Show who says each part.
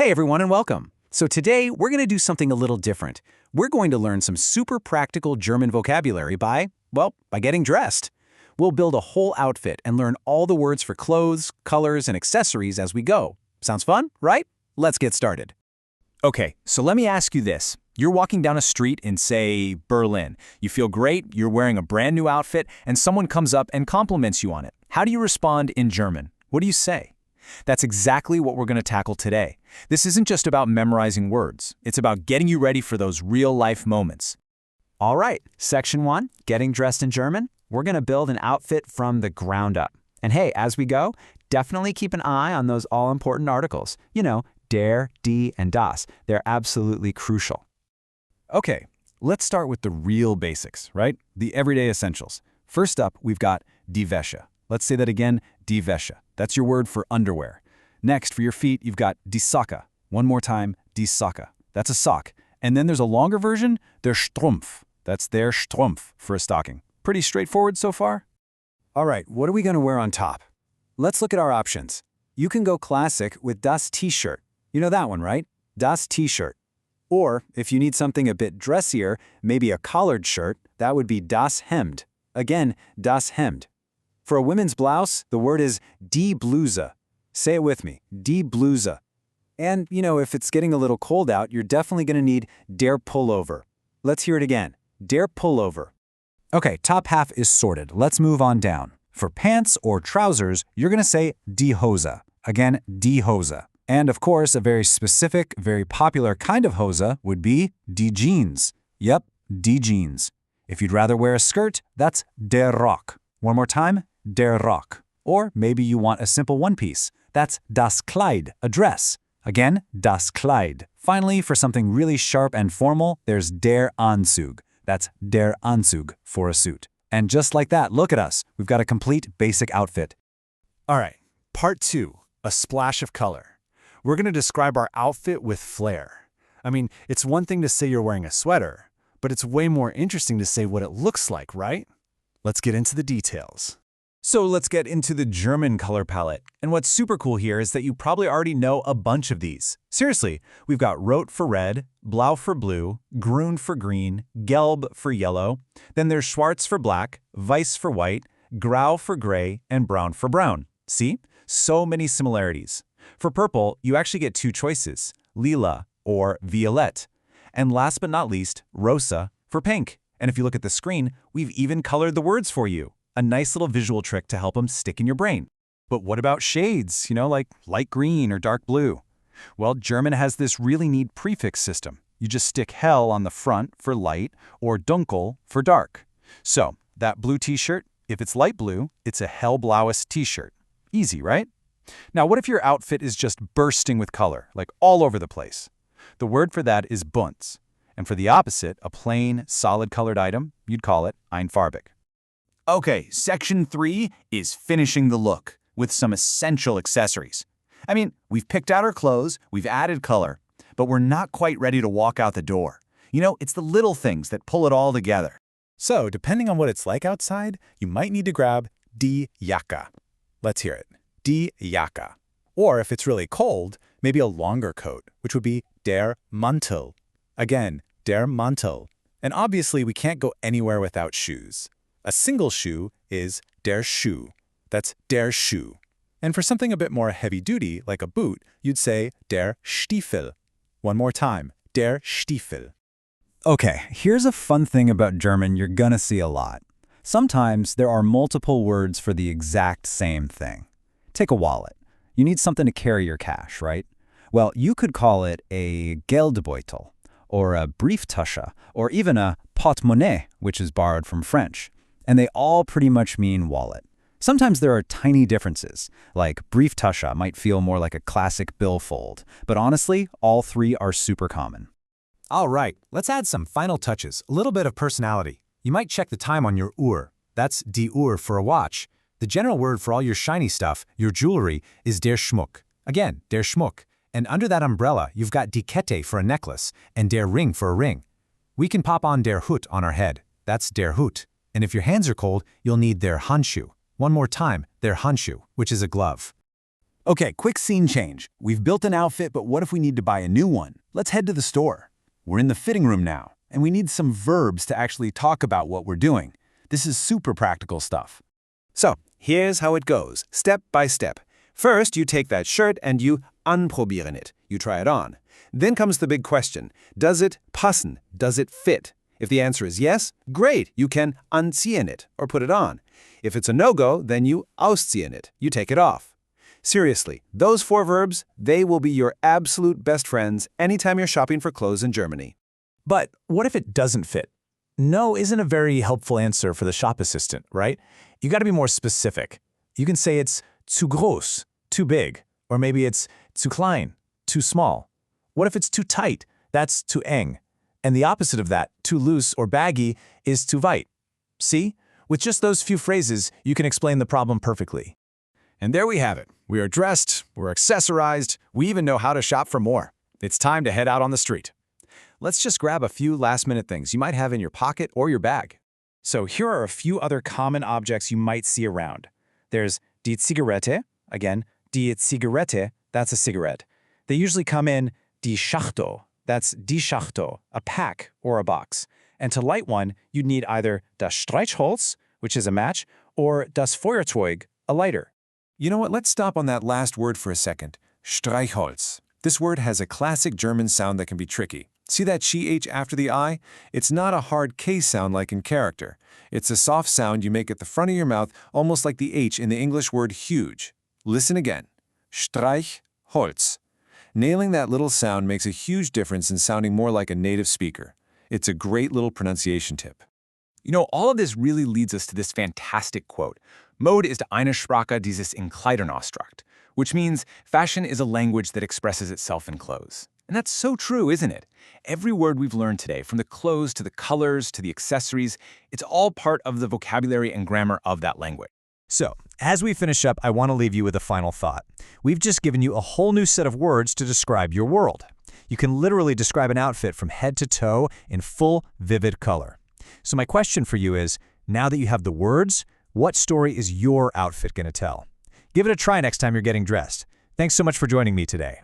Speaker 1: Hey everyone and welcome. So today we're going to do something a little different. We're going to learn some super practical German vocabulary by getting dressed. We'll build a whole outfit and learn all the words for clothes, colors, and accessories as we go. Sounds fun, right? Let's get started. Okay, so let me ask you this. You're walking down a street in, say, Berlin. You feel great, you're wearing a brand new outfit, and someone comes up and compliments you on it. How do you respond in German? What do you say? That's exactly what we're going to tackle today. This isn't just about memorizing words. It's about getting you ready for those real-life moments. All right, Section 1, getting dressed in German. We're going to build an outfit from the ground up. And hey, as we go, definitely keep an eye on those all-important articles. You know, der, die, and das. They're absolutely crucial. Okay, let's start with the real basics, right? The everyday essentials. First up, we've got die Wäsche. Let's say that again, die Wäsche. That's your word for underwear. Next, for your feet, you've got die Socke. One more time, die Socke. That's a sock. And then there's a longer version, der Strumpf. That's der Strumpf for a stocking. Pretty straightforward so far? All right, what are we going to wear on top? Let's look at our options. You can go classic with das T-shirt. You know that one, right? Das T-shirt. Or, if you need something a bit dressier, maybe a collared shirt, that would be das Hemd. Again, das Hemd. For a women's blouse, the word is die Bluse. Say it with me, die Bluse. And, if it's getting a little cold out, you're definitely going to need der Pullover. Let's hear it again, der Pullover. Okay, top half is sorted. Let's move on down. For pants or trousers, you're going to say die Hose. Again, die Hose. And of course, a very specific, very popular kind of Hose would be die Jeans. Yep, die Jeans. If you'd rather wear a skirt, that's der Rock. One more time, der Rock. Or maybe you want a simple one-piece. That's das Kleid, a dress. Again, das Kleid. Finally, for something really sharp and formal, there's der Anzug. That's der Anzug for a suit. And just like that, look at us. We've got a complete basic outfit.
Speaker 2: All right, part 2, a splash of color. We're going to describe our outfit with flair. I mean, it's one thing to say you're wearing a sweater, but it's way more interesting to say what it looks like, right? Let's get into the details.
Speaker 1: So let's get into the German color palette. And what's super cool here is that you probably already know a bunch of these. Seriously, we've got Rot for red, Blau for blue, Grün for green, Gelb for yellow. Then there's Schwarz for black, Weiß for white, Grau for gray, and Braun for brown. See? So many similarities. For purple, you actually get two choices, Lila or Violet. And last but not least, Rosa for pink. And if you look at the screen, we've even colored the words for you. A nice little visual trick to help them stick in your brain. But what about shades, like light green or dark blue? Well, German has this really neat prefix system. You just stick hell on the front for light or dunkel for dark. So, that blue t-shirt, if it's light blue, it's a hellblaues t-shirt. Easy, right? Now, what if your outfit is just bursting with color, like all over the place? The word for that is bunt. And for the opposite, a plain, solid-colored item, you'd call it einfarbig. Okay, Section 3 is finishing the look with some essential accessories. I mean, we've picked out our clothes, we've added color, but we're not quite ready to walk out the door. It's the little things that pull it all together.
Speaker 2: So, depending on what it's like outside, you might need to grab die Jacke. Let's hear it, die Jacke. Or if it's really cold, maybe a longer coat, which would be der Mantel. Again, der Mantel. And obviously, we can't go anywhere without shoes. A single shoe is der Schuh. That's der Schuh. And for something a bit more heavy-duty, like a boot, you'd say der Stiefel. One more time, der Stiefel.
Speaker 1: Okay, here's a fun thing about German you're gonna see a lot. Sometimes there are multiple words for the exact same thing. Take a wallet. You need something to carry your cash, right? Well, you could call it a Geldbeutel, or a Brieftasche, or even a Portemonnaie, which is borrowed from French. And they all pretty much mean wallet. Sometimes there are tiny differences, like Brieftasche might feel more like a classic billfold, but honestly, all three are super common.
Speaker 2: All right, let's add some final touches, a little bit of personality. You might check the time on your Uhr. That's die Uhr for a watch. The general word for all your shiny stuff, your jewelry, is der Schmuck. Again, der Schmuck. And under that umbrella, you've got die Kette for a necklace and der Ring for a ring. We can pop on der Hut on our head. That's der Hut. And if your hands are cold, you'll need der Handschuh. One more time, der Handschuh, which is a glove. Okay, quick scene change. We've built an outfit, but what if we need to buy a new one? Let's head to the store. We're in the fitting room now, and we need some verbs to actually talk about what we're doing. This is super practical stuff.
Speaker 1: So, here's how it goes, step by step. First, you take that shirt and you anprobieren it. You try it on. Then comes the big question. Does it passen? Does it fit? If the answer is yes, great, you can anziehen it, or put it on. If it's a no-go, then you ausziehen it. You take it off. Seriously, those 4 verbs, they will be your absolute best friends anytime you're shopping for clothes in Germany.
Speaker 3: But what if it doesn't fit? No isn't a very helpful answer for the shop assistant, right? You got to be more specific. You can say it's zu groß, too big, or maybe it's zu klein, too small. What if it's too tight? That's too eng. And the opposite of that, too loose or baggy, is too weit. See? With just those few phrases, you can explain the problem perfectly.
Speaker 1: And there we have it. We are dressed, we're accessorized, we even know how to shop for more. It's time to head out on the street. Let's just grab a few last-minute things you might have in your pocket or your bag. So here are a few other common objects you might see around. There's die Zigarette, again, die Zigarette, that's a cigarette. They usually come in die Schachtel, that's die Schachtel, a pack or a box. And to light one, you'd need either das Streichholz, which is a match, or das Feuerzeug, a lighter.
Speaker 4: You know what, let's stop on that last word for a second. Streichholz. This word has a classic German sound that can be tricky. See that ch after the I? It's not a hard K sound like in character. It's a soft sound you make at the front of your mouth, almost like the H in the English word huge. Listen again. Streichholz. Nailing that little sound makes a huge difference in sounding more like a native speaker. It's a great little pronunciation tip.
Speaker 5: You know, all of this really leads us to this fantastic quote. Mode ist eine Sprache dieses in Kleidern ausdrückt, which means fashion is a language that expresses itself in clothes. And that's so true, isn't it? Every word we've learned today, from the clothes to the colors to the accessories, it's all part of the vocabulary and grammar of that language.
Speaker 3: So, as we finish up, I want to leave you with a final thought. We've just given you a whole new set of words to describe your world. You can literally describe an outfit from head to toe in full, vivid color. So my question for you is, now that you have the words, what story is your outfit going to tell? Give it a try next time you're getting dressed. Thanks so much for joining me today.